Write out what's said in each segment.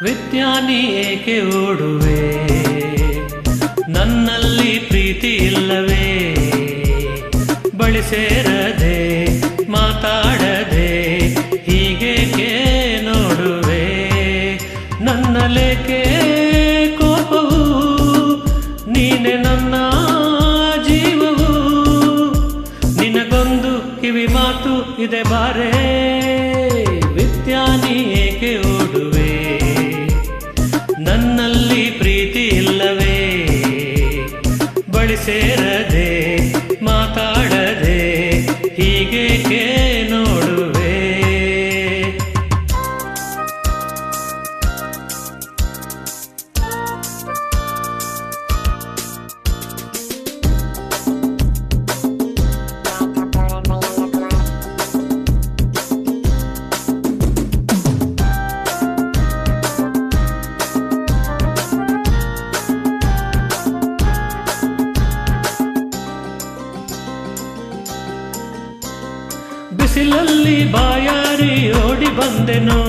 ವಿದ್ಯಾನಿ ಏಕೆ ಓಡುವೆ, ನನ್ನಲ್ಲಿ ಪ್ರೀತಿ ಇಲ್ಲವೇ, ಬಳಿ ಸೇರದೆ ಮಾತಾಡದೆ ಹೀಗೇಕೆ ನೋಡುವೆ, ನನ್ನಲೇಕೆ ಕೋಪವು, ನೀನೆ ನನ್ನ ಜೀವವು, ನಿನಗೊಂದು ಕಿವಿ ಮಾತು ಇದೆ ಬಾರೆ, ವಿದ್ಯಾನಿ ಏಕೆ ಓಡುವೆ, ನನ್ನಲ್ಲಿ ಪ್ರೀತಿ ಇಲ್ಲವೇ, ಬಳಿ ಸೇರದೆ ಮಾತಾಡದೆ ಹೀಗೇಕೆ ನೋಡುವೆ. ಬಿಸಿಲಲ್ಲಿ ಬಾಯಾರಿ ಓಡಿ ಬಂದೆನು,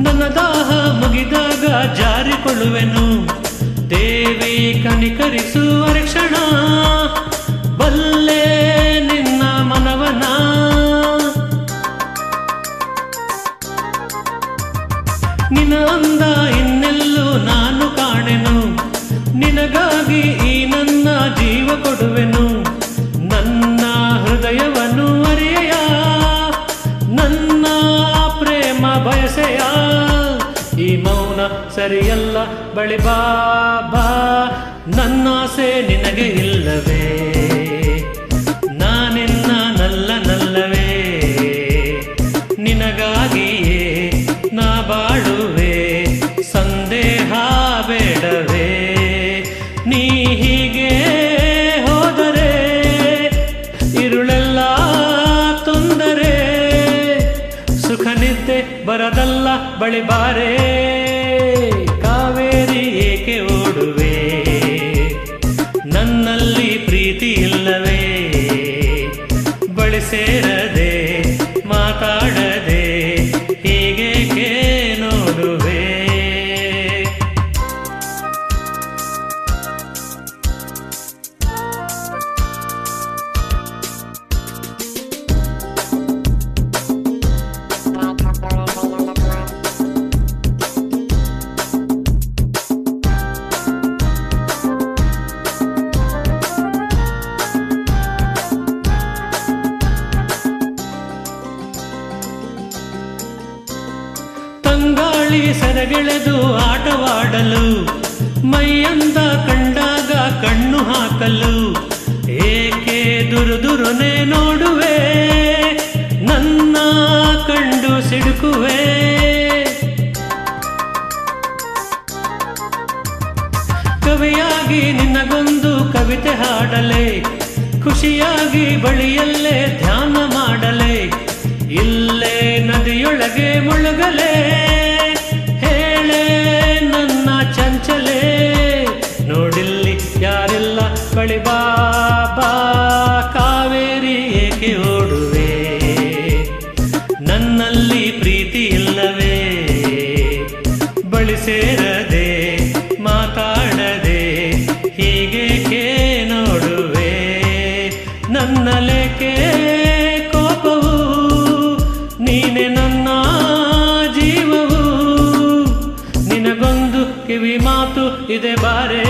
ನನ್ನ ದಾಹ ಮುಗಿದಾಗ ಜಾರಿಕೊಳ್ಳುವೆನು, ದೇವಿ ಕನಿಕರಿಸುವ ಕ್ಷಣ ಬಲ್ಲೆ ನಿನ್ನ ಮನವನ, ನಿನ್ನ ಅಂದ ಇನ್ನೆಲ್ಲೂ ನಾನು ಕಾಣೆನು, ನಿನಗಾಗಿ ಈ ನನ್ನ ಜೀವ ಕೊಡುವೆನು, ನನ್ನ ಹೃದಯವನ್ನು ಅರಿಯ, ನನ್ನ ಪ್ರೇಮ ಬಯಸೆಯ, ಈ ಮೌನ ಸರಿಯಲ್ಲ ಬಳಿ ಬಾ ಬಾ, ನನ್ನಾಸೆ ನಿನಗೆ ಇಲ್ಲವೇ, ನಾನಿನ್ನ ನಲ್ಲವೇ, ನಿನಗಾಗಿಯೇ ನಾ ಬಾಳುವೆ, ಸಂದೇಹ ಬೇಡವೇ, ನೀ ಹೀಗೆ ಹೋದರೆ ಇರುಳೆಲ್ಲ ತೊಂದರೆ, ಸುಖ ನಿದ್ದೆ ಬರದಲ್ಲ ಬಳಿ ಬಾರೆ, ಕಾವೇರಿ ಏಕೆ ಓಡುವೆ, ನನ್ನಲ್ಲಿ ಪ್ರೀತಿ ಇಲ್ಲವೇ, ಬಳಿ ಸೇರದೆ ಮಾತಾಡದೆ ಹೀಗೇಕೆ ನೋಡುವೆ. ತಂಗಾಳಿ ಸೆರಗೆಳೆದು ಆಟವಾಡಲು, ಮೈಯಂದ ಕಂಡಾಗ ಕಣ್ಣು ಹಾಕಲು, ಏಕೆ ದುರುದುರುನೆ ನೋಡುವೆ, ನನ್ನ ಕಂಡು ಸಿಡುಕುವೆ, ಕವಿಯಾಗಿ ನಿನಗೊಂದು ಕವಿತೆ ಹಾಡಲೆ, ಖುಷಿಯಾಗಿ ಬಳಿಯಲ್ಲೇ ಧ್ಯಾನ ಮಾಡಲೆ, ಇಲ್ಲೇ ನದಿಯೊಳಗೆ ಮುಳುಗಲೆ, ಹೇಳೆ ನನ್ನ ಚಂಚಲೆ, ನೋಡಿಲ್ಲಿ ಯಾರಿಲ್ಲ ಬಳಿ ಬಾ ಬಾ, ಕಾವೇರಿ ಏಕೆ ಓಡುವೆ, ನನ್ನಲ್ಲಿ ಪ್ರೀತಿ ಇಲ್ಲವೇ, ಬಳಿ ಸೇರದೆ ಮಾತಾಡದೆ ಹೀಗೇಕೆ ನೋಡುವೆ, ನನ್ನಲೇಕೆ ಕೋಪವು, ನೀನೆ ನನ್ನ ಜೀವವು, ನಿನಗೊಂದು ಕಿವಿ ಮಾತು ಇದೆ ಬಾರೆ.